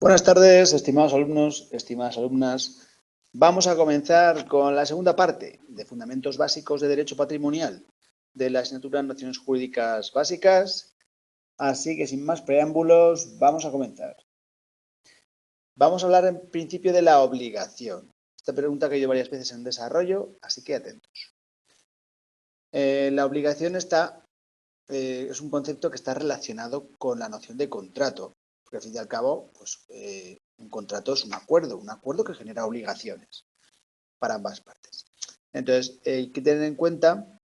Buenas tardes, estimados alumnos, estimadas alumnas. Vamos a comenzar con la segunda parte de Fundamentos Básicos de Derecho Patrimonial de la asignatura Nociones Jurídicas Básicas. Así que sin más preámbulos, vamos a comenzar. Vamos a hablar en principio de la obligación. Esta pregunta que yo varias veces en desarrollo, así que atentos. La obligación es un concepto que está relacionado con la noción de contrato, porque al fin y al cabo, pues, un contrato es un acuerdo que genera obligaciones para ambas partes. Entonces, hay que tener en cuenta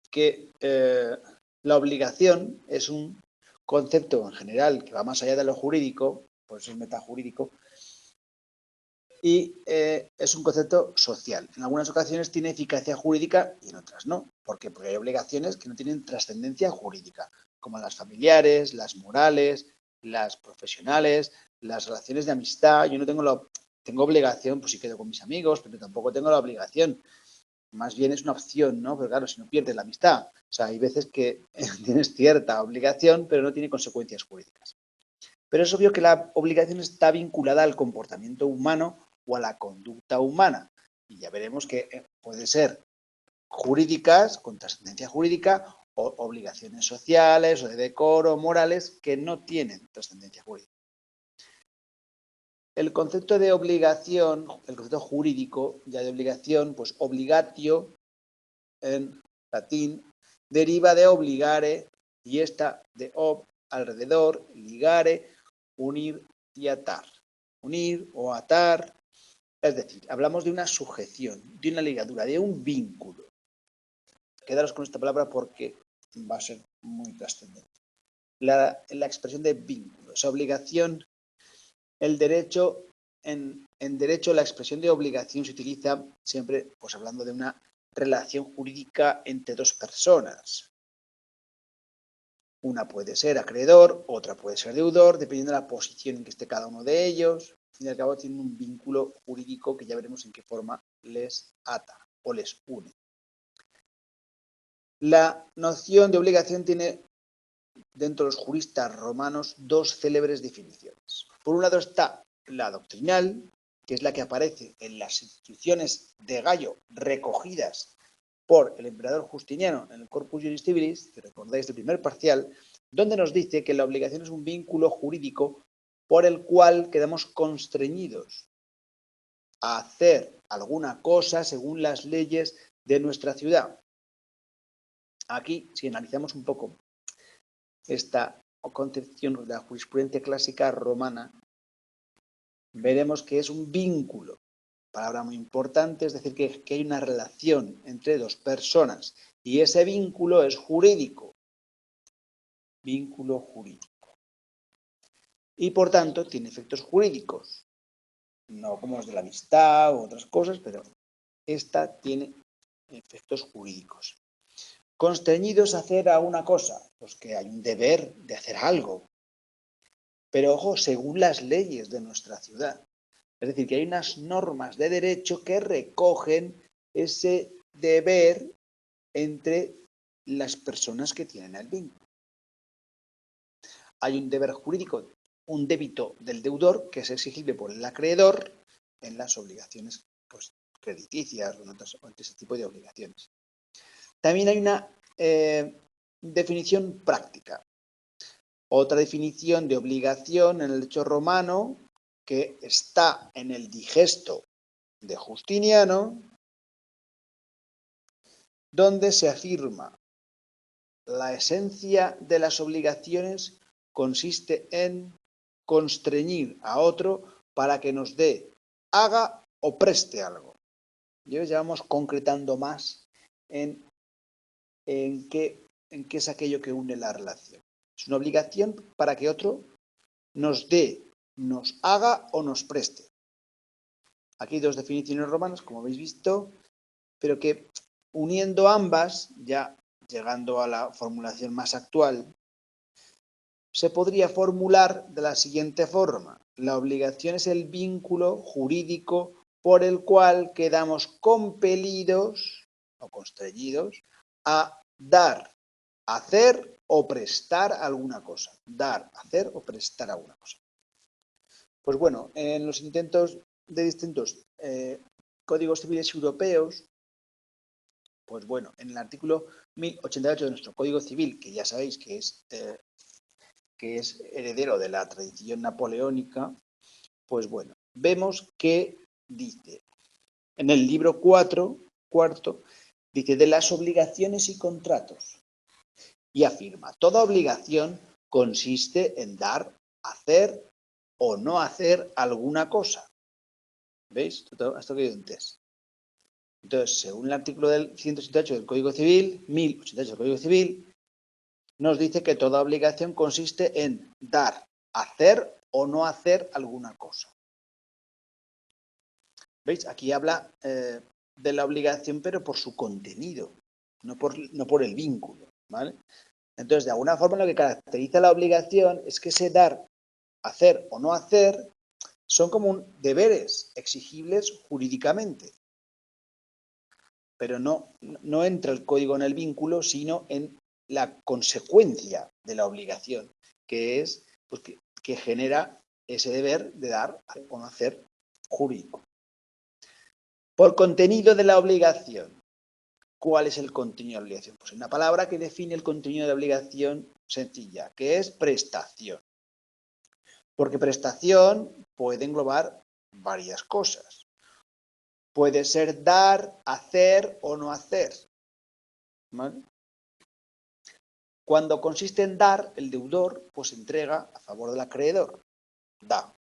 que la obligación es un concepto en general que va más allá de lo jurídico, por eso es metajurídico, y es un concepto social. En algunas ocasiones tiene eficacia jurídica y en otras no. ¿Por qué? Porque hay obligaciones que no tienen trascendencia jurídica, como las familiares, las morales, las profesionales, las relaciones de amistad. Yo no tengo obligación, pues si quedo con mis amigos, pero tampoco tengo la obligación. Más bien es una opción, ¿no? Pero claro, si no pierdes la amistad. O sea, hay veces que tienes cierta obligación, pero no tiene consecuencias jurídicas. Pero es obvio que la obligación está vinculada al comportamiento humano o a la conducta humana. Y ya veremos que puede ser jurídicas, con trascendencia jurídica, o obligaciones sociales o de decoro, morales, que no tienen trascendencia jurídica. El concepto de obligación, el concepto jurídico ya de obligación, pues obligatio en latín, deriva de obligare y esta de ob, alrededor, ligare, unir y atar. Unir o atar, es decir, hablamos de una sujeción, de una ligadura, de un vínculo. Quedaros con esta palabra porque va a ser muy trascendente. La expresión de vínculo, esa obligación, el derecho, en derecho la expresión de obligación se utiliza siempre pues hablando de una relación jurídica entre dos personas. Una puede ser acreedor, otra puede ser deudor, dependiendo de la posición en que esté cada uno de ellos. Al fin y al cabo tienen un vínculo jurídico que ya veremos en qué forma les ata o les une. La noción de obligación tiene dentro de los juristas romanos dos célebres definiciones. Por un lado está la doctrinal, que es la que aparece en las instituciones de Gallo recogidas por el emperador Justiniano en el Corpus Juris Civilis, que recordáis del primer parcial, donde nos dice que la obligación es un vínculo jurídico por el cual quedamos constreñidos a hacer alguna cosa según las leyes de nuestra ciudad. Aquí, si analizamos un poco esta concepción de la jurisprudencia clásica romana, veremos que es un vínculo, palabra muy importante, es decir, que hay una relación entre dos personas y ese vínculo es jurídico. Vínculo jurídico. Y por tanto tiene efectos jurídicos, no como los de la amistad u otras cosas, pero esta tiene efectos jurídicos. Constreñidos a hacer a una cosa, pues que hay un deber de hacer algo, pero ojo, según las leyes de nuestra ciudad. Es decir, que hay unas normas de derecho que recogen ese deber entre las personas que tienen el vínculo. Hay un deber jurídico, un débito del deudor que es exigible por el acreedor en las obligaciones pues, crediticias o en ese tipo de obligaciones. También hay una definición práctica. Otra definición de obligación en el derecho romano que está en el digesto de Justiniano, donde se afirma la esencia de las obligaciones consiste en constreñir a otro para que nos dé, haga o preste algo. Y hoy ya vamos concretando más en qué es aquello que une la relación. Es una obligación para que otro nos dé, nos haga o nos preste. Aquí hay dos definiciones romanas, como habéis visto, pero que uniendo ambas, ya llegando a la formulación más actual, se podría formular de la siguiente forma. La obligación es el vínculo jurídico por el cual quedamos compelidos o constreñidos a dar, hacer o prestar alguna cosa. Dar, hacer o prestar alguna cosa. Pues bueno, en los intentos de distintos códigos civiles europeos, pues bueno, en el artículo 1088 de nuestro Código Civil, que ya sabéis que es heredero de la tradición napoleónica, pues bueno, vemos que dice, en el libro cuarto, dice de las obligaciones y contratos, y afirma, toda obligación consiste en dar, hacer o no hacer alguna cosa. ¿Veis? Esto que antes. Entonces, según el artículo del 178 del Código Civil, 1088 del Código Civil, nos dice que toda obligación consiste en dar, hacer o no hacer alguna cosa. ¿Veis? Aquí habla de la obligación, pero por su contenido, no por el vínculo, ¿vale? Entonces, de alguna forma, lo que caracteriza la obligación es que ese dar, hacer o no hacer son como deberes exigibles jurídicamente, pero no entra el código en el vínculo, sino en la consecuencia de la obligación, que es pues, que genera ese deber de dar o no hacer jurídico. Por contenido de la obligación. ¿Cuál es el contenido de la obligación? Pues una palabra que define el contenido de la obligación sencilla, que es prestación. Porque prestación puede englobar varias cosas. Puede ser dar, hacer o no hacer. ¿Vale? Cuando consiste en dar, el deudor pues entrega a favor del acreedor. Da.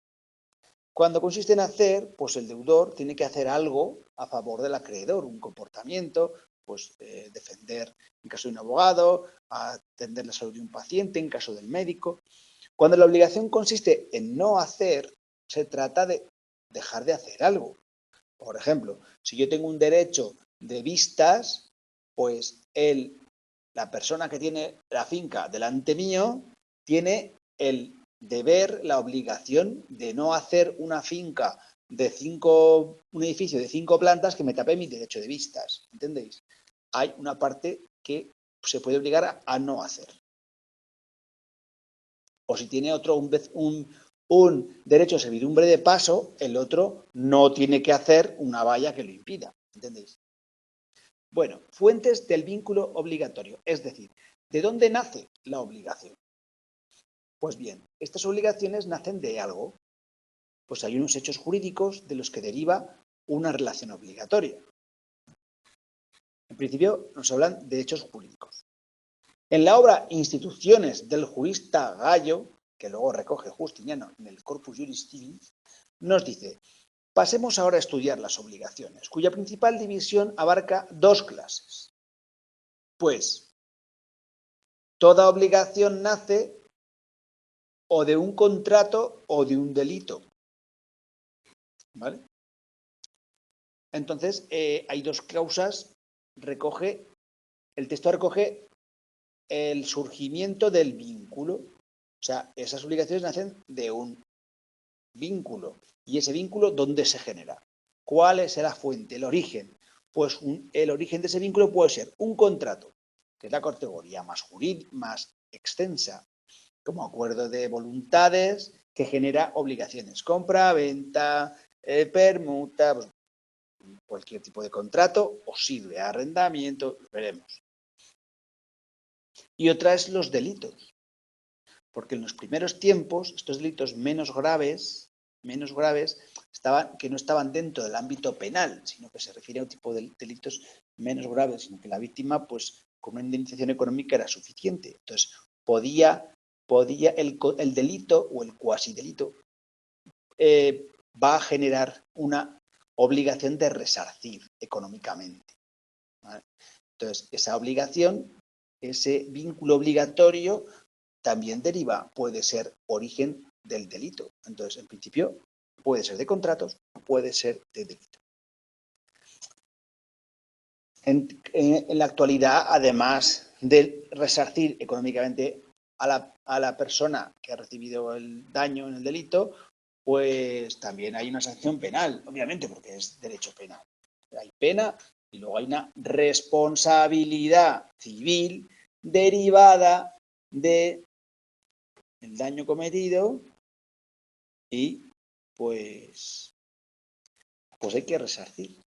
Cuando consiste en hacer, pues el deudor tiene que hacer algo a favor del acreedor, un comportamiento, pues defender en caso de un abogado, atender la salud de un paciente en caso del médico. Cuando la obligación consiste en no hacer, se trata de dejar de hacer algo. Por ejemplo, si yo tengo un derecho de vistas, pues la persona que tiene la finca delante mío tiene el deber, la obligación de no hacer una finca un edificio de 5 plantas que me tape mi derecho de vistas. ¿Entendéis? Hay una parte que se puede obligar a no hacer. O si tiene otro un derecho a servidumbre de paso, el otro no tiene que hacer una valla que lo impida. ¿Entendéis? Bueno, fuentes del vínculo obligatorio, es decir, ¿de dónde nace la obligación? Pues bien, estas obligaciones nacen de algo, pues hay unos hechos jurídicos de los que deriva una relación obligatoria. En principio nos hablan de hechos jurídicos. En la obra Instituciones del jurista Gallo, que luego recoge Justiniano en el Corpus Juris Civilis, nos dice, pasemos ahora a estudiar las obligaciones, cuya principal división abarca dos clases. Pues, toda obligación nace o de un contrato o de un delito. ¿Vale? Entonces, hay dos causas. El texto recoge el surgimiento del vínculo. O sea, esas obligaciones nacen de un vínculo. ¿Y ese vínculo dónde se genera? ¿Cuál es la fuente, el origen? Pues el origen de ese vínculo puede ser un contrato, que es la categoría más extensa, como acuerdo de voluntades que genera obligaciones, compra, venta, permuta, pues, cualquier tipo de contrato o sirve a arrendamiento, lo veremos. Y otra es los delitos, porque en los primeros tiempos estos delitos menos graves que no estaban dentro del ámbito penal, sino que se refiere a un tipo de delitos menos graves, sino que la víctima, pues, con una indemnización económica era suficiente. Entonces, podía el delito o el cuasi delito va a generar una obligación de resarcir económicamente. ¿Vale? Entonces, esa obligación, ese vínculo obligatorio, también puede ser origen del delito. Entonces, en principio, puede ser de contratos, puede ser de delito. En la actualidad, además de resarcir económicamente a la persona que ha recibido el daño en el delito, pues también hay una sanción penal, obviamente, porque es derecho penal. Hay pena y luego hay una responsabilidad civil derivada del daño cometido y pues hay que resarcir.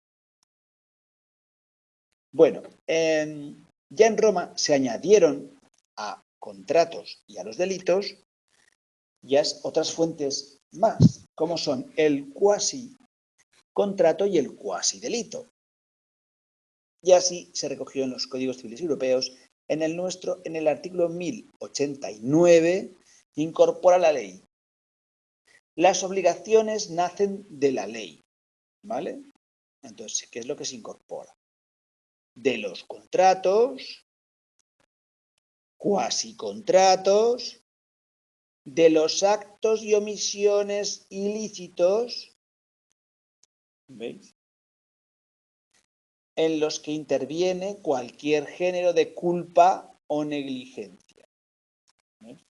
Bueno, ya en Roma se añadieron a contratos y a los delitos ya otras fuentes más, como son el cuasi contrato y el cuasi delito. Y así se recogió en los códigos civiles europeos. En el nuestro, en el artículo 1089, incorpora la ley. Las obligaciones nacen de la ley, ¿vale? Entonces, ¿qué es lo que se incorpora? De los contratos, cuasi contratos, de los actos y omisiones ilícitos, ¿veis?, en los que interviene cualquier género de culpa o negligencia. ¿Veis?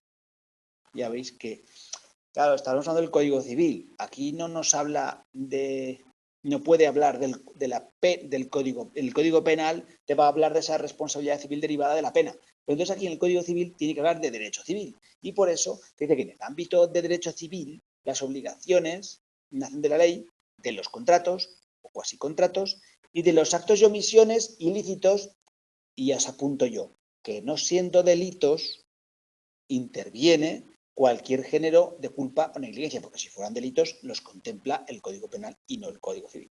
Ya veis que, claro, estamos hablando del Código Civil. Aquí no nos habla de, no puede hablar del Código. El Código Penal te va a hablar de esa responsabilidad civil derivada de la pena. Pero entonces aquí en el Código Civil tiene que hablar de derecho civil. Y por eso dice que en el ámbito de derecho civil las obligaciones nacen de la ley, de los contratos o cuasi contratos y de los actos y omisiones ilícitos, y ya os apunto yo, que no siendo delitos interviene cualquier género de culpa o negligencia, porque si fueran delitos los contempla el Código Penal y no el Código Civil.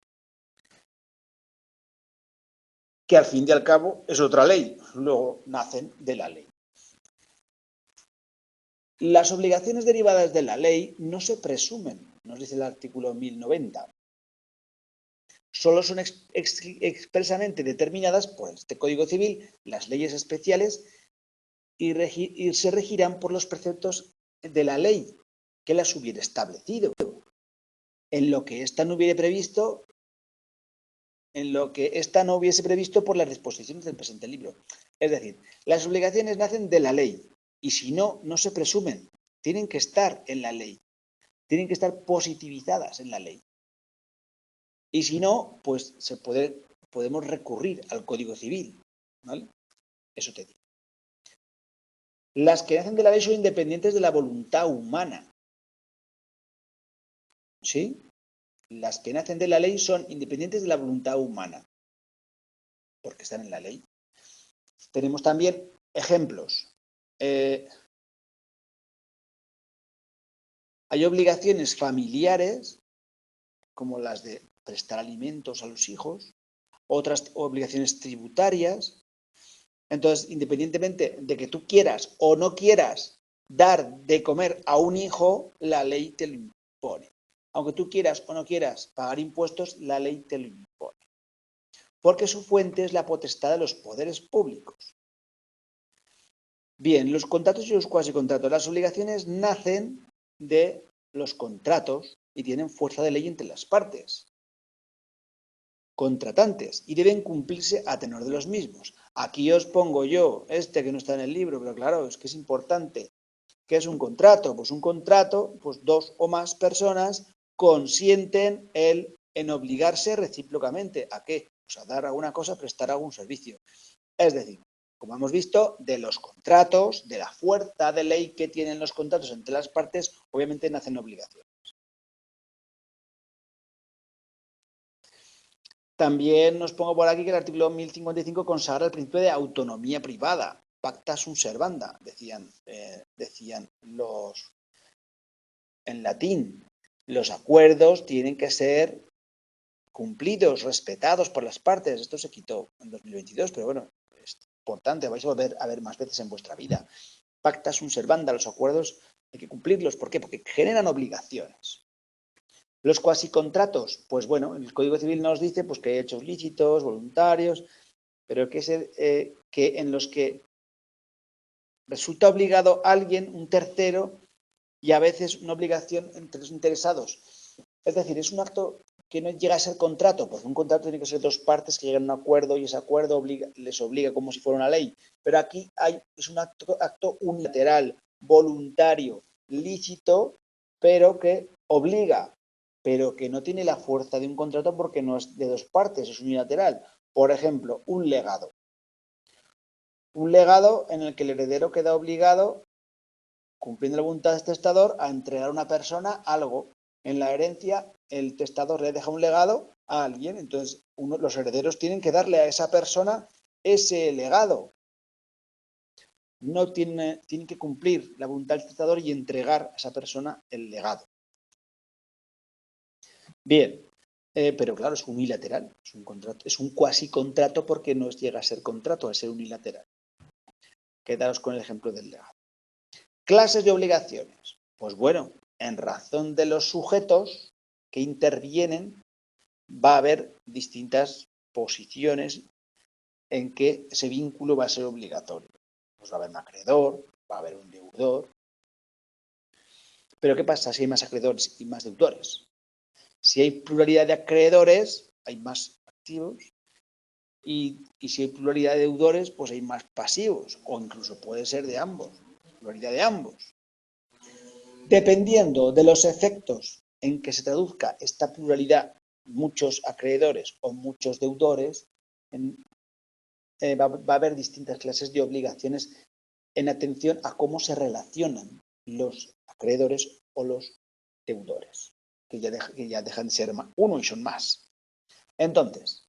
Que al fin y al cabo es otra ley, luego nacen de la ley. Las obligaciones derivadas de la ley no se presumen, nos dice el artículo 1090. Solo son expresamente determinadas por este Código Civil, las leyes especiales, y se regirán por los preceptos de la ley que las hubiera establecido. En lo que ésta no hubiese previsto por las disposiciones del presente libro. Es decir, las obligaciones nacen de la ley y si no, no se presumen. Tienen que estar en la ley. Tienen que estar positivizadas en la ley. Y si no, pues podemos recurrir al Código Civil, ¿vale? Eso te digo. Las que nacen de la ley son independientes de la voluntad humana. ¿Sí? Las que nacen de la ley son independientes de la voluntad humana, porque están en la ley. Tenemos también ejemplos. Hay obligaciones familiares, como las de prestar alimentos a los hijos, otras obligaciones tributarias. Entonces, independientemente de que tú quieras o no quieras dar de comer a un hijo, la ley te lo impone. Aunque tú quieras o no quieras pagar impuestos, la ley te lo impone. Porque su fuente es la potestad de los poderes públicos. Bien, los contratos y los cuasi contratos. Las obligaciones nacen de los contratos y tienen fuerza de ley entre las partes contratantes y deben cumplirse a tenor de los mismos. Aquí os pongo yo que no está en el libro, pero claro, es que es importante. ¿Qué es un contrato? Pues un contrato, pues dos o más personas consienten en obligarse recíprocamente. ¿A qué? Pues a dar alguna cosa, prestar algún servicio. Es decir, como hemos visto, de los contratos, de la fuerza de ley que tienen los contratos entre las partes, obviamente nacen obligaciones. También nos pongo por aquí que el artículo 1055 consagra el principio de autonomía privada. Pacta sunt servanda, decían los en latín. Los acuerdos tienen que ser cumplidos, respetados por las partes. Esto se quitó en 2022, pero bueno, es importante, vais a volver a ver más veces en vuestra vida. Pacta sunt servanda, los acuerdos hay que cumplirlos. ¿Por qué? Porque generan obligaciones. Los cuasicontratos, pues bueno, el Código Civil nos dice pues, que hay hechos lícitos, voluntarios, pero que en los que resulta obligado alguien, un tercero, y a veces una obligación entre los interesados. Es decir, es un acto que no llega a ser contrato, porque un contrato tiene que ser dos partes que llegan a un acuerdo y ese acuerdo les obliga como si fuera una ley. Pero aquí es un acto unilateral, voluntario, lícito, pero que obliga, pero que no tiene la fuerza de un contrato porque no es de dos partes, es unilateral. Por ejemplo, un legado. Un legado en el que el heredero queda obligado, cumpliendo la voluntad del testador, a entregar a una persona algo En la herencia, el testador le deja un legado a alguien, entonces los herederos tienen que darle a esa persona ese legado. No tienen que cumplir la voluntad del testador y entregar a esa persona el legado. Bien, pero claro, es unilateral, es un contrato, es un cuasi contrato porque no llega a ser contrato, a ser unilateral. Quedaros con el ejemplo del legado. Clases de obligaciones. Pues bueno, en razón de los sujetos que intervienen, va a haber distintas posiciones en que ese vínculo va a ser obligatorio. Pues va a haber un acreedor, va a haber un deudor. Pero ¿qué pasa si hay más acreedores y más deudores? Si hay pluralidad de acreedores, hay más activos. Y si hay pluralidad de deudores, pues hay más pasivos. O incluso puede ser de ambos. Pluralidad de ambos. Dependiendo de los efectos en que se traduzca esta pluralidad, muchos acreedores o muchos deudores, va a haber distintas clases de obligaciones en atención a cómo se relacionan los acreedores o los deudores, que ya dejan de ser uno y son más. Entonces,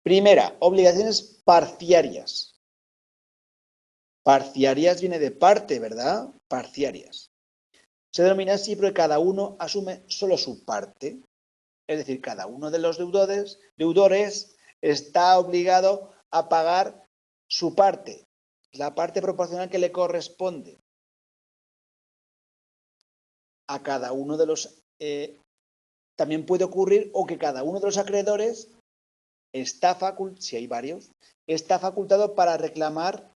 primera, obligaciones parciarias. Parciarias viene de parte, ¿verdad? Parciarias. Se denomina así porque cada uno asume solo su parte. Es decir, cada uno de los deudores está obligado a pagar su parte, la parte proporcional que le corresponde a cada uno de los... también puede ocurrir o que cada uno de los acreedores está facultado, si hay varios, está facultado para reclamar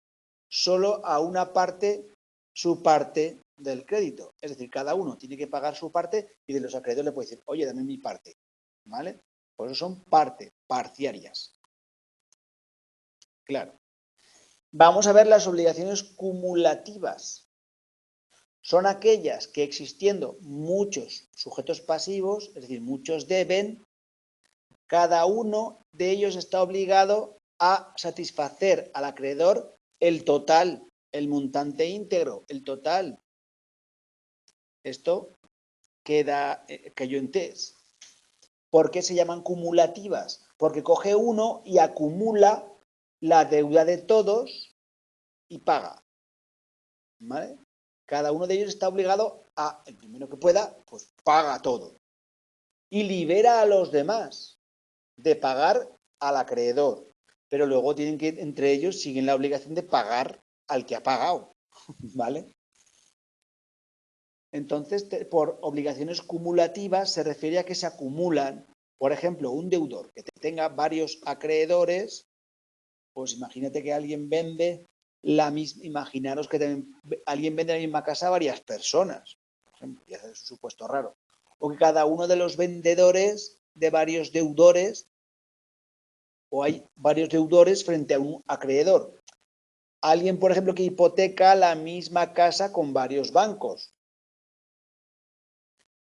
solo a una parte su parte del crédito. Es decir, cada uno tiene que pagar su parte y de los acreedores le puede decir, oye, dame mi parte. ¿Vale? Por eso son parciarias. Claro. Vamos a ver las obligaciones cumulativas. Son aquellas que existiendo muchos sujetos pasivos, es decir, muchos deben, cada uno de ellos está obligado a satisfacer al acreedor el total, el montante íntegro, el total. Esto cayó en test. ¿Por qué se llaman cumulativas? Porque coge uno y acumula la deuda de todos y paga. ¿Vale? Cada uno de ellos está obligado a, el primero que pueda, pues paga todo. Y libera a los demás de pagar al acreedor. Pero luego tienen que, entre ellos, siguen la obligación de pagar al que ha pagado. ¿Vale? Entonces, por obligaciones cumulativas se refiere a que se acumulan. Por ejemplo, un deudor que tenga varios acreedores, pues imagínate que alguien vende la misma, imaginaros que alguien vende la misma casa a varias personas, por ejemplo, ya es un supuesto raro, o que cada uno de los vendedores de varios deudores, o hay varios deudores frente a un acreedor. Alguien, por ejemplo, que hipoteca la misma casa con varios bancos.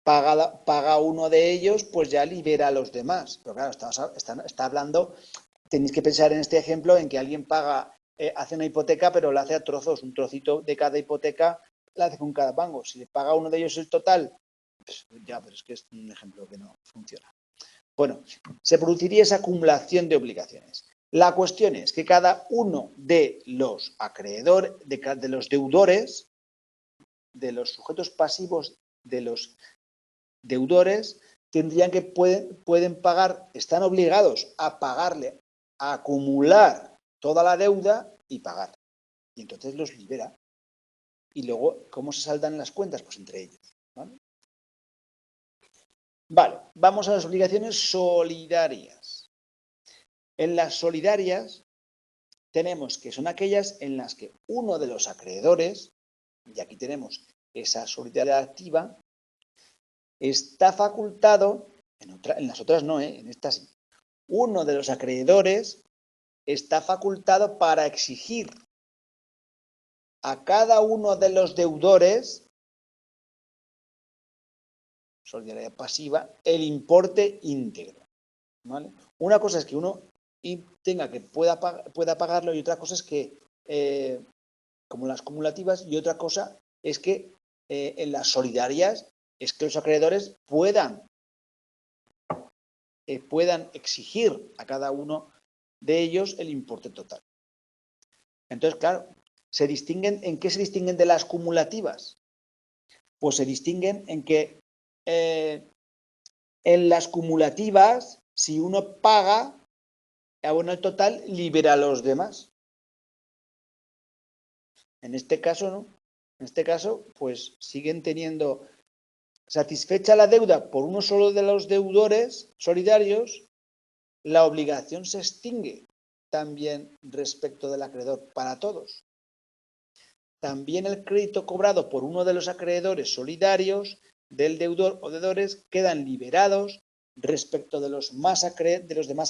Paga uno de ellos, pues ya libera a los demás. Pero claro, está hablando, tenéis que pensar en este ejemplo en que alguien hace una hipoteca, pero la hace a trozos, un trocito de cada hipoteca la hace con cada banco. Si le paga uno de ellos el total, pues ya, pero es que es un ejemplo que no funciona. Bueno, se produciría esa acumulación de obligaciones. La cuestión es que cada uno de los acreedores, de los deudores, de los sujetos pasivos de los deudores, tendrían que pueden pagar, están obligados a pagarle, a acumular toda la deuda y pagar. Y entonces los libera. Y luego, ¿cómo se saldan las cuentas? Pues entre ellos. Vale, vamos a las obligaciones solidarias. En las solidarias tenemos que son aquellas en las que uno de los acreedores, y aquí tenemos esa solidaridad activa, está facultado, en las otras no, en estas sí. Uno de los acreedores está facultado para exigir a cada uno de los deudores, solidaridad pasiva, el importe íntegro. ¿Vale? Una cosa es que uno pueda pagarlo y otra cosa es que, como las cumulativas, y otra cosa es que en las solidarias es que los acreedores puedan exigir a cada uno de ellos el importe total. Entonces, claro, ¿en qué se distinguen de las cumulativas? Pues se distinguen en que en las cumulativas, si uno paga, abona el total, libera a los demás. En este caso, ¿no? En este caso, pues siguen teniendo satisfecha la deuda por uno solo de los deudores solidarios, la obligación se extingue también respecto del acreedor para todos. También el crédito cobrado por uno de los acreedores solidarios del deudor o deudores quedan liberados respecto de los demás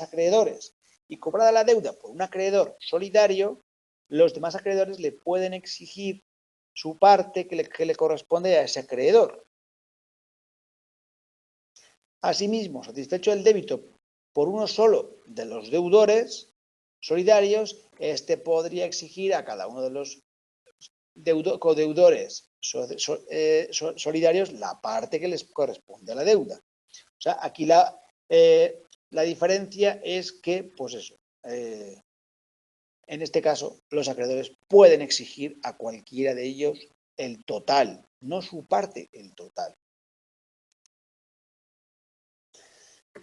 acreedores. Y cobrada la deuda por un acreedor solidario, los demás acreedores le pueden exigir su parte que le corresponde a ese acreedor. Asimismo, satisfecho el débito por uno solo de los deudores solidarios, este podría exigir a cada uno de los codeudores solidarios la parte que les corresponde a la deuda. O sea, aquí la diferencia es que, pues eso, en este caso, los acreedores pueden exigir a cualquiera de ellos el total, no su parte, el total.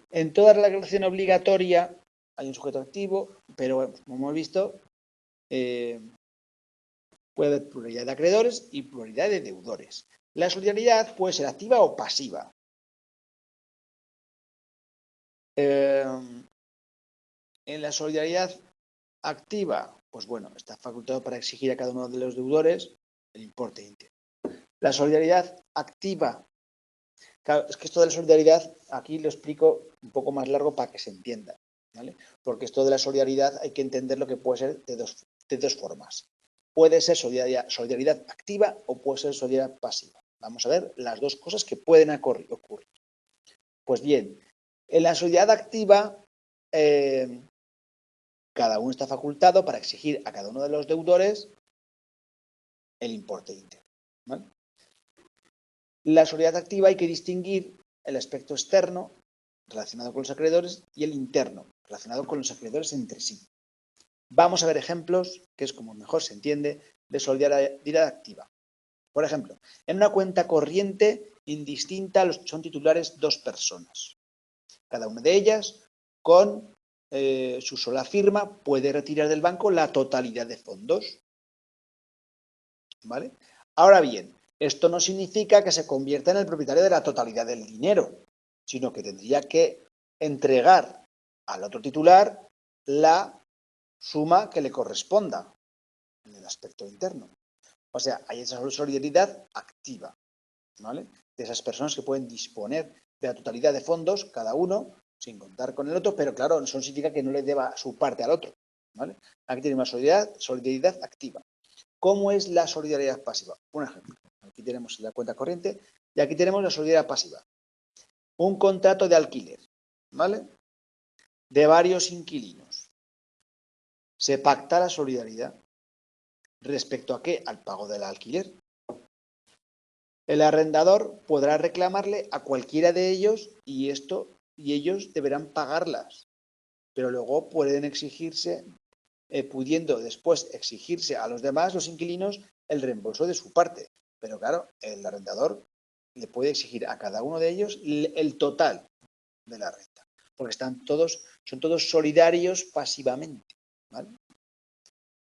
En toda relación obligatoria hay un sujeto activo, pero bueno, como hemos visto, puede haber pluralidad de acreedores y pluralidad de deudores. La solidaridad puede ser activa o pasiva. En la solidaridad activa, pues bueno, está facultado para exigir a cada uno de los deudores el importe íntegro. La solidaridad activa, claro, es que esto de la solidaridad, aquí lo explico un poco más largo para que se entienda, ¿vale? Porque esto de la solidaridad hay que entender lo que puede ser de dos formas. Puede ser solidaridad activa o puede ser solidaridad pasiva. Vamos a ver las dos cosas que pueden ocurrir. Pues bien, en la solidaridad activa, cada uno está facultado para exigir a cada uno de los deudores el importe íntegro, ¿vale? La solidaridad activa hay que distinguir el aspecto externo, relacionado con los acreedores, y el interno, relacionado con los acreedores entre sí. Vamos a ver ejemplos, que es como mejor se entiende, de solidaridad activa. Por ejemplo, en una cuenta corriente indistinta son titulares dos personas. Cada una de ellas, con su sola firma, puede retirar del banco la totalidad de fondos. ¿Vale? Ahora bien, esto no significa que se convierta en el propietario de la totalidad del dinero, sino que tendría que entregar al otro titular la suma que le corresponda en el aspecto interno. O sea, hay esa solidaridad activa, ¿vale? De esas personas que pueden disponer de la totalidad de fondos, cada uno, sin contar con el otro, pero claro, eso no significa que no le deba su parte al otro, ¿vale? Aquí tenemos solidaridad activa. ¿Cómo es la solidaridad pasiva? Un ejemplo. Aquí tenemos la cuenta corriente y aquí tenemos la solidaridad pasiva. Un contrato de alquiler, ¿vale? De varios inquilinos. Se pacta la solidaridad. ¿Respecto a qué? Al pago del alquiler. El arrendador podrá reclamarle a cualquiera de ellos y ellos deberán pagarlas. Pero luego pueden exigirse, pudiendo después exigirse a los demás, los inquilinos, el reembolso de su parte. Pero claro, el arrendador le puede exigir a cada uno de ellos el total de la renta, porque son todos solidarios pasivamente, ¿vale?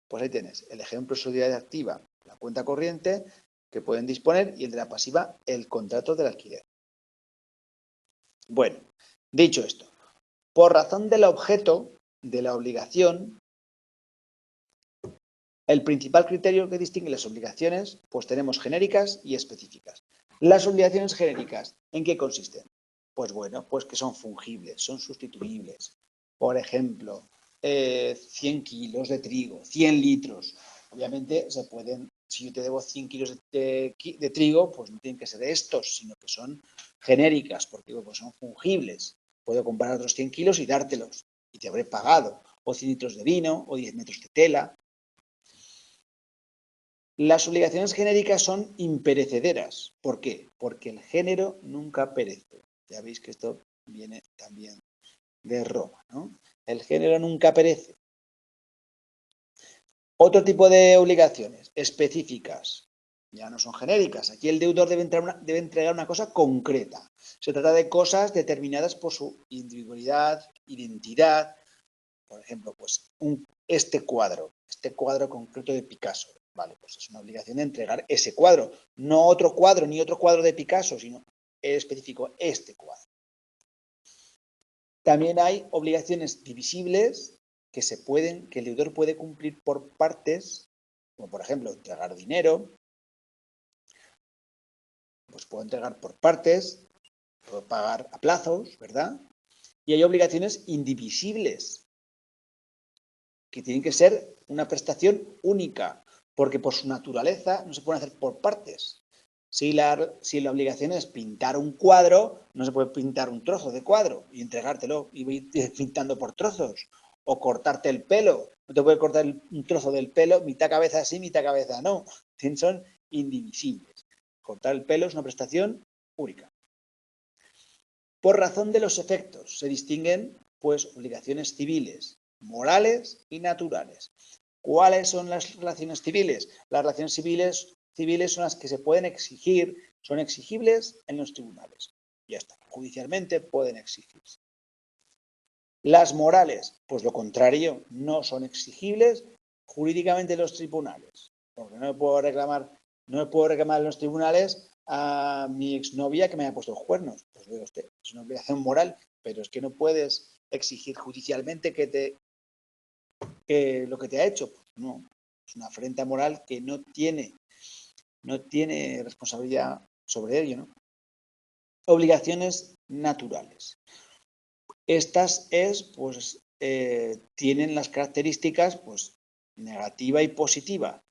Pues ahí tienes el ejemplo de solidaridad activa, la cuenta corriente que pueden disponer, y el de la pasiva, el contrato del alquiler. Bueno, dicho esto, por razón del objeto de la obligación, el principal criterio que distingue las obligaciones, pues tenemos genéricas y específicas. Las obligaciones genéricas, ¿en qué consisten? Pues bueno, pues que son fungibles, son sustituibles. Por ejemplo, 100 kilos de trigo, 100 litros. Obviamente se pueden, si yo te debo 100 kilos de trigo, pues no tienen que ser estos, sino que son genéricas, porque pues son fungibles. Puedo comprar otros 100 kilos y dártelos, y te habré pagado. O 100 litros de vino, o 10 metros de tela. Las obligaciones genéricas son imperecederas. ¿Por qué? Porque el género nunca perece. Ya veis que esto viene también de Roma, ¿no? El género nunca perece. Otro tipo de obligaciones específicas, ya no son genéricas. Aquí el deudor debe entregar una cosa concreta. Se trata de cosas determinadas por su individualidad, identidad. Por ejemplo, pues este cuadro concreto de Picasso. Vale, pues es una obligación de entregar ese cuadro, no otro cuadro, ni otro cuadro de Picasso, sino el específico, este cuadro. También hay obligaciones divisibles que el deudor puede cumplir por partes, como por ejemplo entregar dinero, pues puedo entregar por partes, puedo pagar a plazos, ¿verdad? Y hay obligaciones indivisibles, que tienen que ser una prestación única, porque por su naturaleza no se pueden hacer por partes. Si la obligación es pintar un cuadro, no se puede pintar un trozo de cuadro y entregártelo y ir pintando por trozos. O cortarte el pelo. No te puede cortar un trozo del pelo, mitad cabeza sí, mitad cabeza no. Son indivisibles. Cortar el pelo es una prestación única. Por razón de los efectos se distinguen pues obligaciones civiles, morales y naturales. ¿Cuáles son las relaciones civiles? Las relaciones civiles son las que se pueden exigir, son exigibles en los tribunales. Ya está, judicialmente pueden exigirse. Las morales, pues lo contrario, no son exigibles jurídicamente en los tribunales, porque no me puedo reclamar en los tribunales a mi exnovia que me haya puesto los cuernos. Pues vea usted, es una obligación moral, pero es que no puedes exigir judicialmente que lo que te ha hecho. Pues no, es una afrenta moral que no tiene responsabilidad sobre ello, ¿no? Obligaciones naturales. Estas tienen las características pues, negativa y positiva.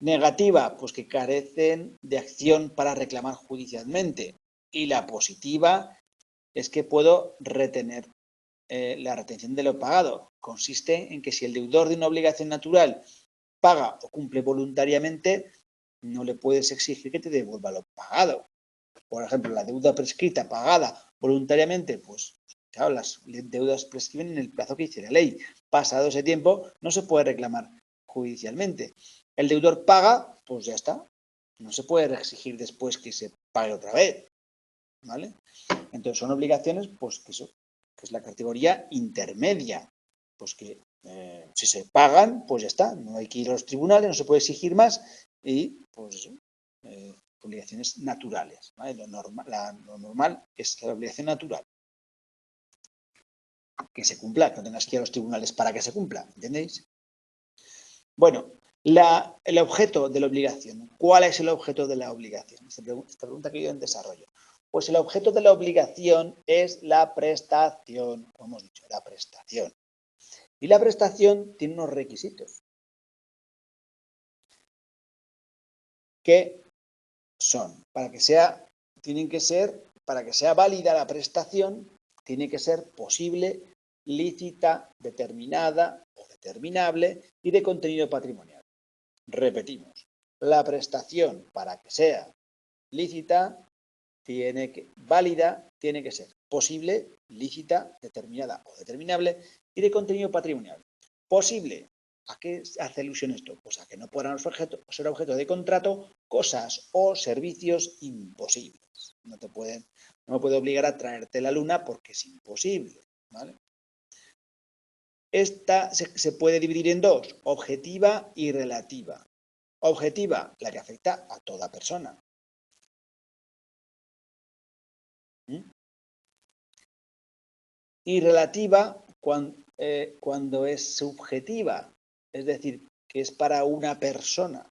Negativa, pues que carecen de acción para reclamar judicialmente. Y la positiva es que puedo retener la retención de lo pagado. Consiste en que si el deudor de una obligación natural paga o cumple voluntariamente, no le puedes exigir que te devuelva lo pagado. Por ejemplo, la deuda prescrita pagada voluntariamente, pues claro, las deudas prescriben en el plazo que dice la ley. Pasado ese tiempo, no se puede reclamar judicialmente. El deudor paga, pues ya está. No se puede exigir después que se pague otra vez. ¿Vale? Entonces son obligaciones, pues que es la categoría intermedia. Pues que si se pagan, pues ya está. No hay que ir a los tribunales, no se puede exigir más y pues eso. Obligaciones naturales. ¿Vale? Lo normal es la obligación natural. Que se cumpla, que no tengas que ir a los tribunales para que se cumpla, ¿entendéis? Bueno, el objeto de la obligación. ¿Cuál es el objeto de la obligación? Esta pregunta que yo en desarrollo. Pues el objeto de la obligación es la prestación, como hemos dicho, la prestación. Y la prestación tiene unos requisitos. Que son, para que sea válida la prestación, tiene que ser posible, lícita, determinada o determinable y de contenido patrimonial. Repetimos, la prestación para que sea lícita, válida, tiene que ser posible, lícita, determinada o determinable y de contenido patrimonial. Posible. ¿A qué hace alusión esto? Pues a que no podrán ser objeto de contrato cosas o servicios imposibles. No me puede obligar a traerte la luna porque es imposible. ¿Vale? Esta se puede dividir en dos, objetiva y relativa. Objetiva, la que afecta a toda persona. Y relativa cuando es subjetiva, es decir, que es para una persona.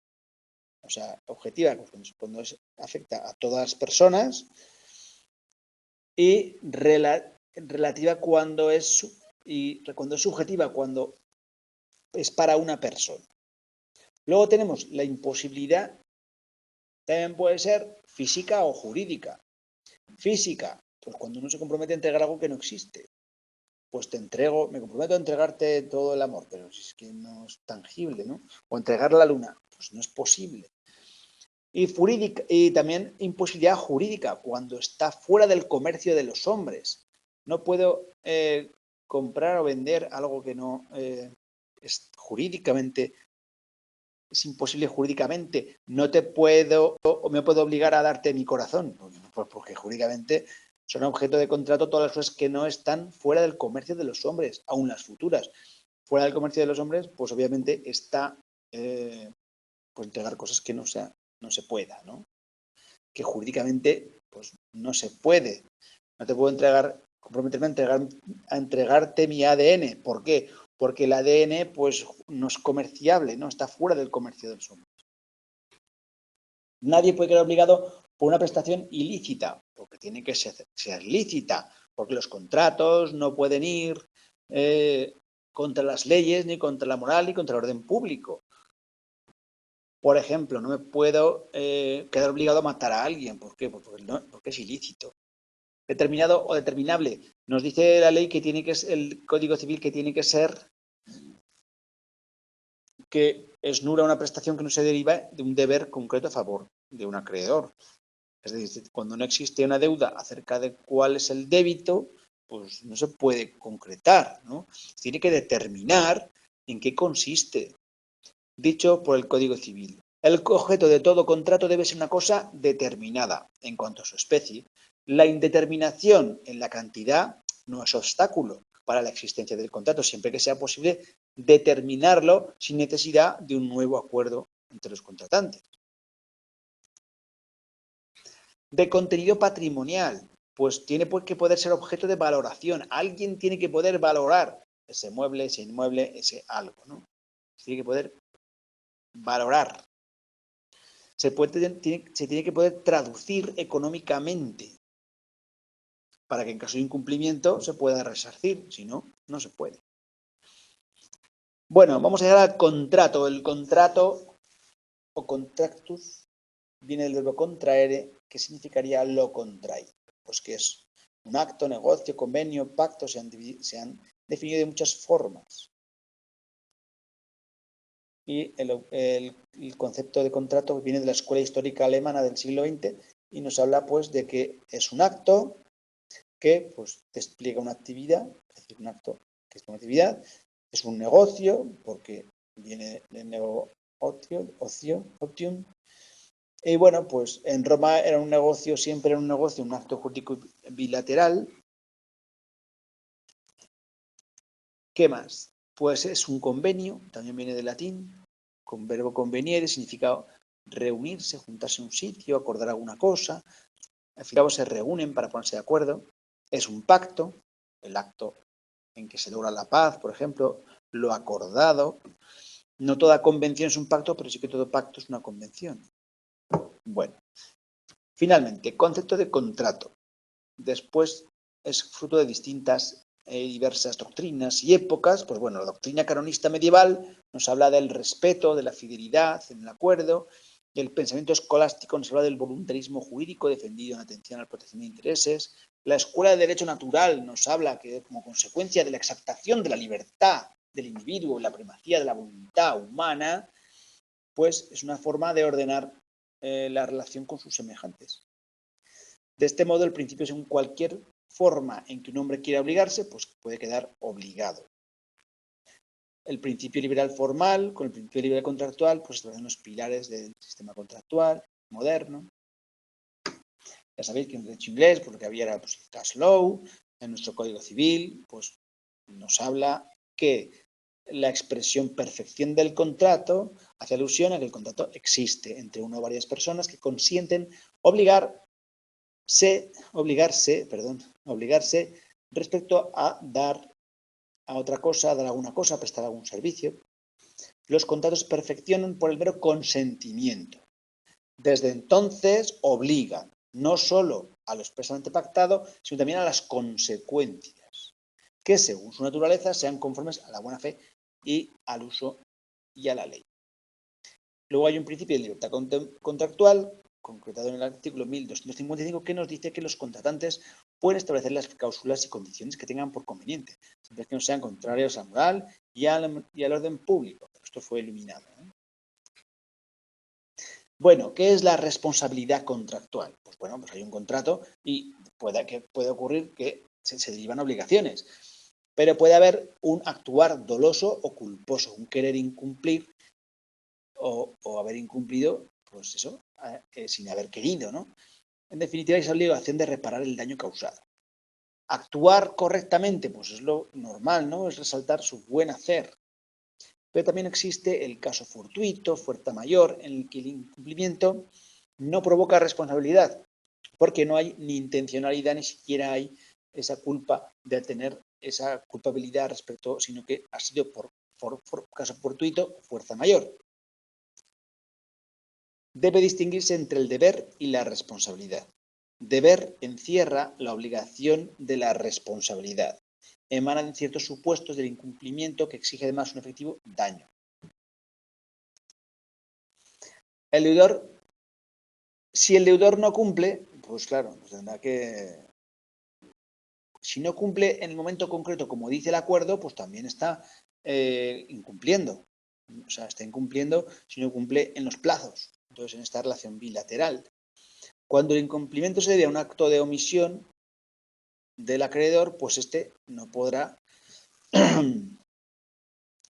O sea, objetiva cuando afecta a todas las personas y relativa cuando es subjetiva, cuando es para una persona. Luego tenemos la imposibilidad, también puede ser física o jurídica. Física, pues cuando uno se compromete a entregar algo que no existe. Pues me comprometo a entregarte todo el amor, pero si es que no es tangible, ¿no? O entregar la luna, pues no es posible. Y también imposibilidad jurídica, cuando está fuera del comercio de los hombres. No puedo comprar o vender algo que no es jurídicamente, es imposible jurídicamente. No te puedo, o me puedo obligar a darte mi corazón, porque jurídicamente son objeto de contrato todas las cosas que no están fuera del comercio de los hombres, aún las futuras. Fuera del comercio de los hombres, pues obviamente está pues entregar cosas que no se pueda, ¿no? Que jurídicamente pues no se puede. No te puedo comprometerme a entregarte mi ADN. ¿Por qué? Porque el ADN pues no es comerciable, ¿no? Está fuera del comercio de los hombres. Nadie puede quedar obligado por una prestación ilícita, porque tiene que ser lícita, porque los contratos no pueden ir contra las leyes, ni contra la moral, ni contra el orden público. Por ejemplo, no me puedo quedar obligado a matar a alguien. ¿Por qué? Porque es ilícito. Determinado o determinable. Nos dice la ley que tiene que ser, el Código Civil, que tiene que ser que es nula una prestación que no se deriva de un deber concreto a favor de un acreedor. Es decir, cuando no existe una deuda acerca de cuál es el débito, pues no se puede concretar, ¿no? Tiene que determinar en qué consiste, dicho por el Código Civil. El objeto de todo contrato debe ser una cosa determinada en cuanto a su especie. La indeterminación en la cantidad no es obstáculo para la existencia del contrato, siempre que sea posible determinarlo sin necesidad de un nuevo acuerdo entre los contratantes. De contenido patrimonial, pues tiene que poder ser objeto de valoración. Alguien tiene que poder valorar ese mueble, ese inmueble, ese algo, ¿no? Tiene que poder valorar. Se tiene que poder traducir económicamente para que en caso de incumplimiento se pueda resarcir, si no, no se puede. Bueno, vamos a llegar al contrato. El contrato o contractus viene del verbo contraere, que significaría lo contraído. Pues que es un acto, negocio, convenio, pacto, se han definido de muchas formas. Y el concepto de contrato viene de la escuela histórica alemana del siglo XX y nos habla pues de que es un acto que pues despliega una actividad, es decir, un acto que es una actividad, es un negocio, porque viene de negocio, optium. Y bueno, pues en Roma era un negocio, siempre era un negocio, un acto jurídico bilateral. ¿Qué más? Pues es un convenio, también viene del latín, con verbo conveniere, significa reunirse, juntarse en un sitio, acordar alguna cosa. Al fin y al cabo se reúnen para ponerse de acuerdo. Es un pacto, el acto en que se logra la paz, por ejemplo, lo acordado. No toda convención es un pacto, pero sí que todo pacto es una convención. Bueno, finalmente, concepto de contrato. Después es fruto de distintas diversas doctrinas y épocas. Pues bueno, la doctrina canonista medieval nos habla del respeto, de la fidelidad en el acuerdo. El pensamiento escolástico nos habla del voluntarismo jurídico defendido en atención a la protección de intereses. La escuela de derecho natural nos habla que como consecuencia de la exaltación de la libertad del individuo, la primacía de la voluntad humana, pues es una forma de ordenar la relación con sus semejantes. De este modo, el principio, según cualquier forma en que un hombre quiera obligarse, pues puede quedar obligado. El principio liberal formal con el principio liberal contractual, pues establecen los pilares del sistema contractual moderno. Ya sabéis que en el derecho inglés, pues lo que había era pues, el cash law. En nuestro Código Civil, pues nos habla que la expresión perfección del contrato hace alusión a que el contrato existe entre una o varias personas que consienten obligarse respecto a dar a otra cosa, a dar alguna cosa, a prestar algún servicio. Los contratos perfeccionan por el mero consentimiento. Desde entonces obligan no solo a lo expresamente pactado, sino también a las consecuencias, que según su naturaleza sean conformes a la buena fe y al uso y a la ley. Luego hay un principio de libertad contractual, concretado en el artículo 1255, que nos dice que los contratantes pueden establecer las cláusulas y condiciones que tengan por conveniente, siempre que no sean contrarios a la moral y al orden público. Esto fue eliminado, ¿no? Bueno, ¿qué es la responsabilidad contractual? Pues bueno, pues hay un contrato y puede ocurrir que se derivan obligaciones, pero puede haber un actuar doloso o culposo, un querer incumplir o haber incumplido, pues eso, sin haber querido, ¿no? En definitiva, es obligación de reparar el daño causado. Actuar correctamente, pues es lo normal, ¿no? Es resaltar su buen hacer. Pero también existe el caso fortuito, fuerza mayor, en el que el incumplimiento no provoca responsabilidad, porque no hay ni intencionalidad, ni siquiera hay esa culpa de tener esa culpabilidad respecto, sino que ha sido por caso fortuito, fuerza mayor. Debe distinguirse entre el deber y la responsabilidad. Deber encierra la obligación de la responsabilidad. Emanan ciertos supuestos del incumplimiento que exige además un efectivo daño. El deudor, si el deudor no cumple, pues claro, pues tendrá que... Si no cumple en el momento concreto, como dice el acuerdo, pues también está incumpliendo. O sea, está incumpliendo si no cumple en los plazos. Entonces, en esta relación bilateral. Cuando el incumplimiento se debe a un acto de omisión del acreedor, pues este no podrá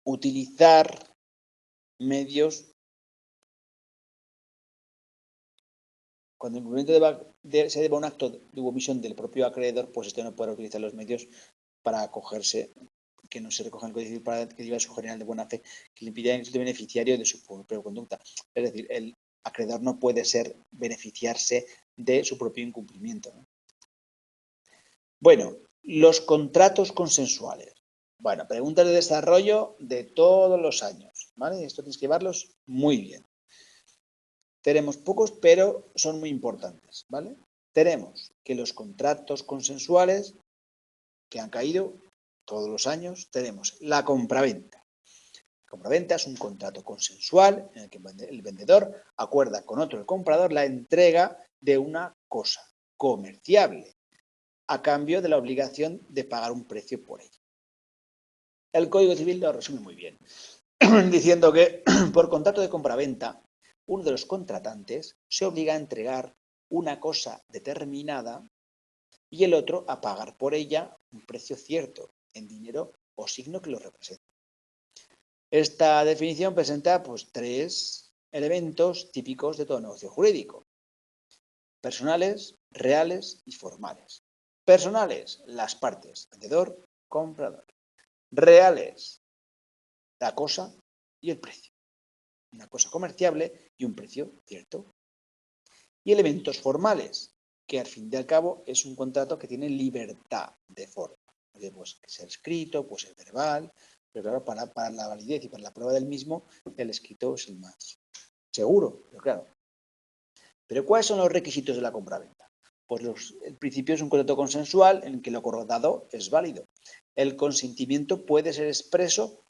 utilizar medios. Cuando el incumplimiento se debe a un acto de omisión del propio acreedor, pues este no podrá utilizar los medios para acogerse, que no se recoja el Código Civil para que diga su general de buena fe, que le impida el beneficiario de su propia conducta. Es decir, el acreedor no puede beneficiarse de su propio incumplimiento, ¿no? Bueno, los contratos consensuales. Bueno, preguntas de desarrollo de todos los años, ¿vale? Esto tienes que llevarlos muy bien. Tenemos pocos, pero son muy importantes, ¿vale? Tenemos que los contratos consensuales que han caído todos los años, tenemos la compraventa. La compraventa es un contrato consensual en el que el vendedor acuerda con otro, el comprador, la entrega de una cosa comerciable a cambio de la obligación de pagar un precio por ella. El Código Civil lo resume muy bien, diciendo que por contrato de compraventa, uno de los contratantes se obliga a entregar una cosa determinada y el otro a pagar por ella un precio cierto en dinero o signo que lo represente. Esta definición presenta pues 3 elementos típicos de todo negocio jurídico: personales, reales y formales. Personales, las partes, vendedor, comprador. Reales, la cosa y el precio. Una cosa comerciable y un precio cierto. Y elementos formales, que al fin y al cabo es un contrato que tiene libertad de forma. Puede ser escrito, puede ser verbal, pero claro, para la validez y para la prueba del mismo, el escrito es el más seguro, pero claro. ¿Pero cuáles son los requisitos de la compraventa? Pues el principio es un contrato consensual en el que lo acordado es válido. El consentimiento puede ser expreso,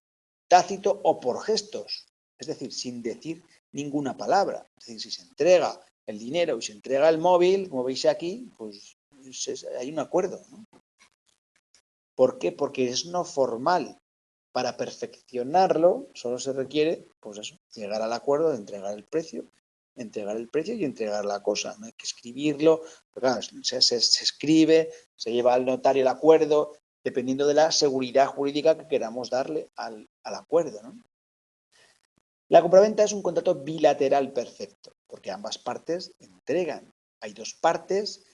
tácito o por gestos, es decir, sin decir ninguna palabra. Es decir, si se entrega el dinero y se entrega el móvil, como veis aquí, pues hay un acuerdo, ¿no? ¿Por qué? Porque es no formal. Para perfeccionarlo solo se requiere, pues eso, llegar al acuerdo de entregar el precio y entregar la cosa. No hay que escribirlo, pero claro, se escribe, se lleva al notario el acuerdo, dependiendo de la seguridad jurídica que queramos darle al acuerdo, ¿no? La compraventa es un contrato bilateral perfecto, porque ambas partes entregan. Hay dos partes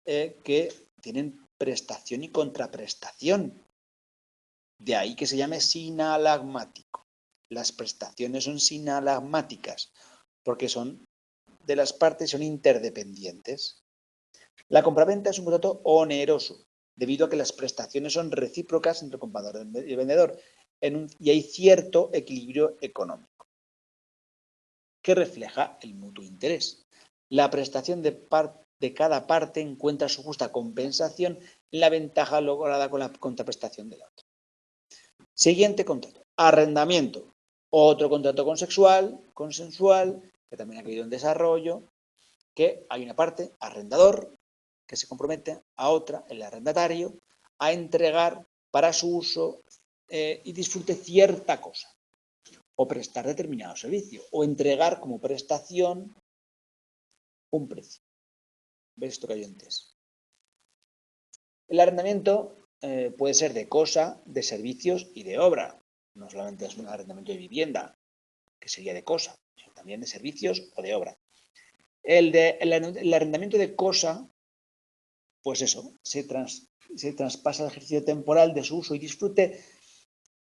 que tienen prestación y contraprestación. De ahí que se llame sinalagmático. Las prestaciones son sinalagmáticas porque son de las partes, son interdependientes. La compraventa es un contrato oneroso debido a que las prestaciones son recíprocas entre el comprador y el vendedor y hay cierto equilibrio económico que refleja el mutuo interés. La prestación de cada parte encuentra su justa compensación en la ventaja lograda con la contraprestación de la otra. Siguiente contrato, arrendamiento. Otro contrato consensual, que también ha caído en desarrollo, que hay una parte, arrendador, que se compromete a otra, el arrendatario, a entregar para su uso y disfrute cierta cosa. o prestar determinado servicio, o entregar como prestación un precio. ¿Ves esto que hay antes? El arrendamiento puede ser de cosa, de servicios y de obra. No solamente es un arrendamiento de vivienda, que sería de cosa, sino también de servicios o de obra. El arrendamiento de cosa, pues eso, se traspasa el ejercicio temporal de su uso y disfrute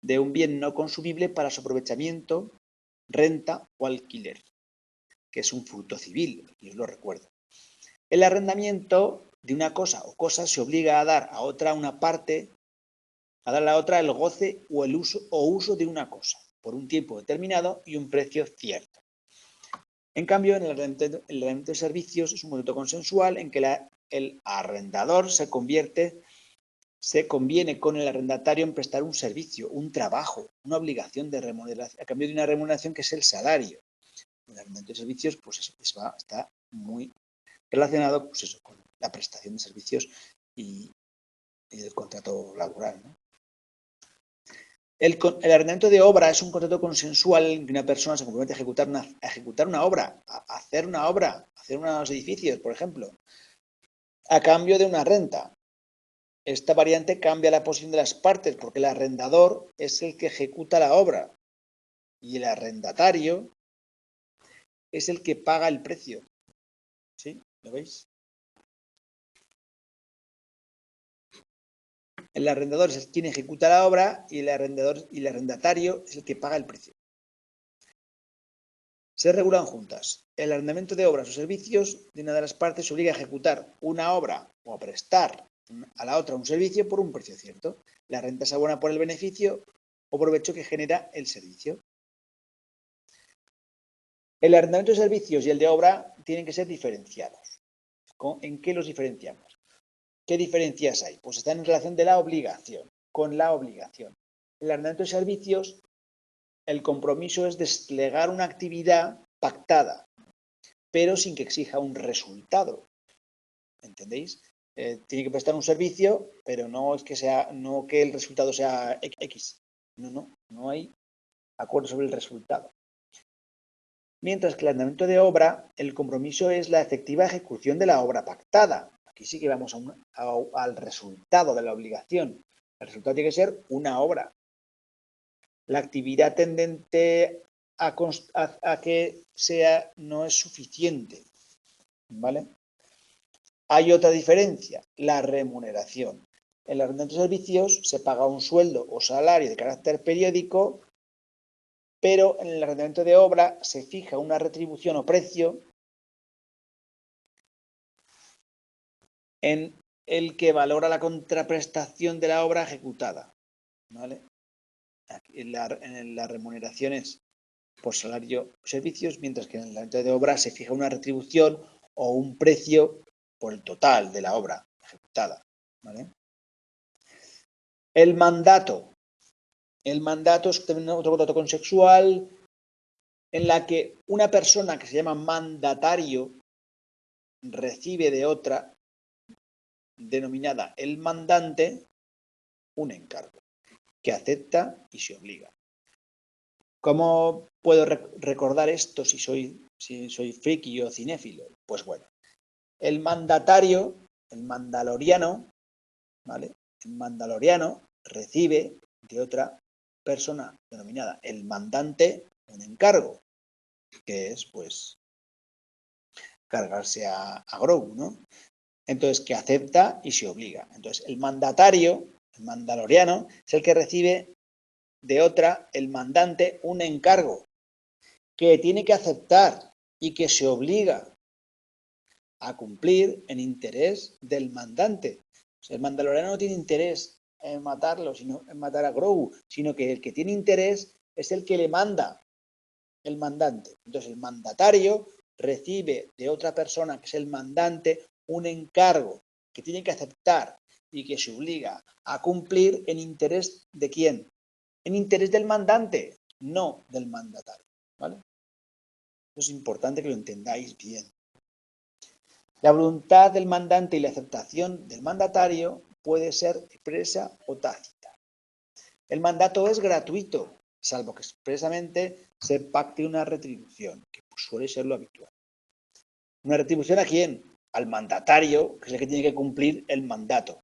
de un bien no consumible para su aprovechamiento, renta o alquiler, que es un fruto civil, y os lo recuerdo. El arrendamiento de una cosa o cosas se obliga a dar a otra una parte, a dar a la otra el goce o el uso de una cosa, por un tiempo determinado y un precio cierto. En cambio, en el arrendamiento de servicios es un contrato consensual en que el arrendador se conviene con el arrendatario en prestar un servicio, un trabajo, una obligación de remuneración, a cambio de una remuneración que es el salario. El arrendamiento de servicios, pues eso, está muy relacionado, pues eso, con la prestación de servicios y el contrato laboral, ¿no? El arrendamiento de obra es un contrato consensual en que una persona se compromete a ejecutar una obra, a hacer una obra, a hacer unos edificios, por ejemplo, a cambio de una renta. Esta variante cambia la posición de las partes porque el arrendador es el que ejecuta la obra y el arrendatario es el que paga el precio. ¿Sí? ¿Lo veis? El arrendador es quien ejecuta la obra y el arrendatario es el que paga el precio. Se regulan juntas. El arrendamiento de obras o servicios de una de las partes obliga a ejecutar una obra o a prestar a la otra un servicio por un precio cierto. La renta se abona por el beneficio o provecho que genera el servicio. El arrendamiento de servicios y el de obra tienen que ser diferenciados. ¿En qué los diferenciamos? ¿Qué diferencias hay? Pues están en relación de la obligación, con la obligación. El arrendamiento de servicios, el compromiso es desplegar una actividad pactada, pero sin que exija un resultado. ¿Entendéis? Tiene que prestar un servicio, pero no es que el resultado sea X. No hay acuerdo sobre el resultado. Mientras que el arrendamiento de obra, el compromiso es la efectiva ejecución de la obra pactada. Aquí sí que vamos al resultado de la obligación. El resultado tiene que ser una obra. La actividad tendente a que sea no es suficiente. ¿Vale? Hay otra diferencia, la remuneración. En el arrendamiento de servicios se paga un sueldo o salario de carácter periódico, pero en el arrendamiento de obra se fija una retribución o precio en el que valora la contraprestación de la obra ejecutada. ¿Vale? En la remuneración es por salario o servicios, mientras que en el arrendamiento de obra se fija una retribución o un precio por el total de la obra ejecutada. ¿Vale? El mandato. El mandato es también otro contrato consensual en la que una persona que se llama mandatario recibe de otra, denominada el mandante, un encargo que acepta y se obliga. ¿Cómo puedo recordar esto si soy friki o cinéfilo? Pues bueno, el mandatario, el mandaloriano, ¿vale? El mandaloriano recibe de otra persona denominada el mandante un encargo, que es pues cargarse a Grogu, ¿no? Entonces, que acepta y se obliga. Entonces, el mandatario, el mandaloriano, es el que recibe de otra, el mandante, un encargo que tiene que aceptar y que se obliga a cumplir en interés del mandante. O sea, el mandaloriano no tiene interés en matarlo, sino en matar a Grogu, sino que el que tiene interés es el que le manda, el mandante. Entonces, el mandatario recibe de otra persona, que es el mandante, un encargo que tiene que aceptar y que se obliga a cumplir en interés de quién. En interés del mandante, no del mandatario. ¿Vale? Eso es importante que lo entendáis bien. La voluntad del mandante y la aceptación del mandatario puede ser expresa o tácita. El mandato es gratuito, salvo que expresamente se pacte una retribución, que suele ser lo habitual. ¿Una retribución a quién? Al mandatario, que es el que tiene que cumplir el mandato,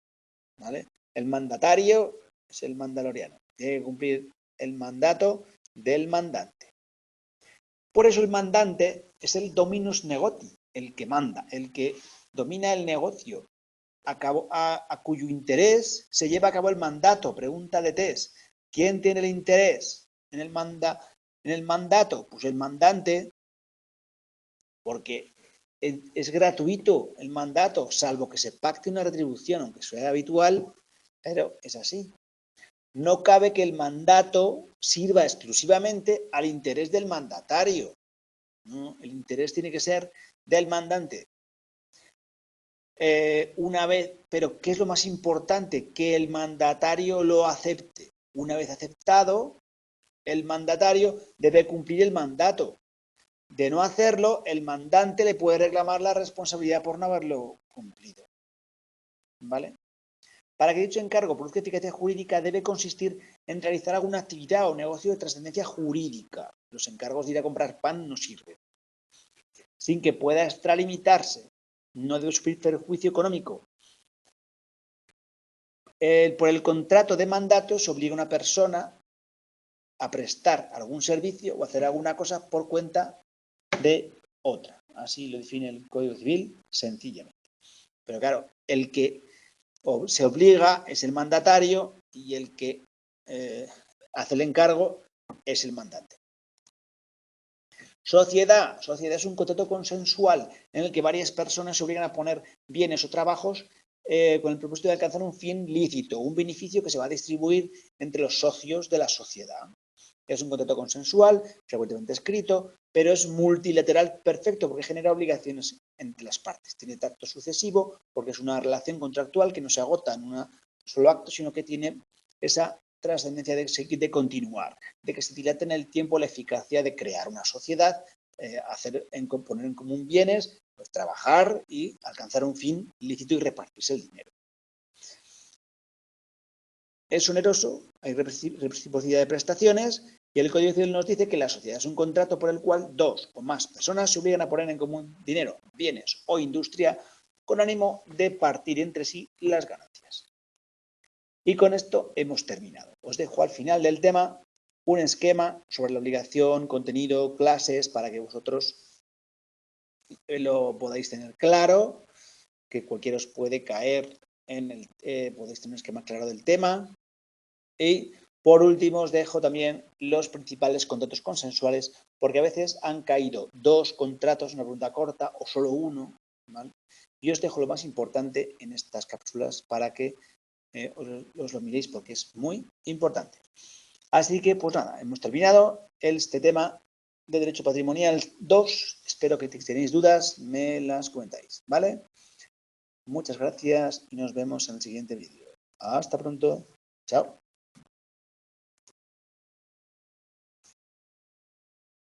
¿vale? El mandatario es el mandaloriano, tiene que cumplir el mandato del mandante. Por eso el mandante es el dominus negoti, el que manda, el que domina el negocio, a cuyo interés se lleva a cabo el mandato. Pregunta de test: ¿quién tiene el interés en el mandato? Pues el mandante, porque es gratuito el mandato, salvo que se pacte una retribución, aunque sea habitual, pero es así. No cabe que el mandato sirva exclusivamente al interés del mandatario. ¿No? El interés tiene que ser del mandante. Una vez, pero ¿qué es lo más importante? Que el mandatario lo acepte. Una vez aceptado, el mandatario debe cumplir el mandato. De no hacerlo, el mandante le puede reclamar la responsabilidad por no haberlo cumplido. ¿Vale? Para que dicho encargo produzca eficacia jurídica, debe consistir en realizar alguna actividad o negocio de trascendencia jurídica. Los encargos de ir a comprar pan no sirven. Sin que pueda extralimitarse. No debe sufrir perjuicio económico. Por el contrato de mandato se obliga a una persona a prestar algún servicio o hacer alguna cosa por cuenta de otra. Así lo define el Código Civil sencillamente. Pero claro, el que se obliga es el mandatario y el que hace el encargo es el mandante. Sociedad es un contrato consensual en el que varias personas se obligan a poner bienes o trabajos con el propósito de alcanzar un fin lícito, un beneficio que se va a distribuir entre los socios de la sociedad. Es un contrato consensual, frecuentemente escrito, pero es multilateral perfecto porque genera obligaciones entre las partes. Tiene tacto sucesivo porque es una relación contractual que no se agota en un solo acto, sino que tiene esa trascendencia de continuar, de que se dilate en el tiempo la eficacia de crear una sociedad, poner en común bienes, pues trabajar y alcanzar un fin lícito y repartirse el dinero. Es oneroso, hay reciprocidad de prestaciones y el Código Civil nos dice que la sociedad es un contrato por el cual dos o más personas se obligan a poner en común dinero, bienes o industria con ánimo de partir entre sí las ganancias. Y con esto hemos terminado. Os dejo al final del tema un esquema sobre la obligación, contenido, clases, para que vosotros lo podáis tener claro, que cualquiera os puede caer podéis tener un esquema claro del tema. Y por último os dejo también los principales contratos consensuales, porque a veces han caído dos contratos en una pregunta corta o solo uno, ¿vale? Y os dejo lo más importante en estas cápsulas para que os lo miréis porque es muy importante. Así que, pues nada, hemos terminado este tema de Derecho Patrimonial 2. Espero que si tenéis dudas me las comentáis, ¿vale? Muchas gracias y nos vemos en el siguiente vídeo. Hasta pronto. Chao.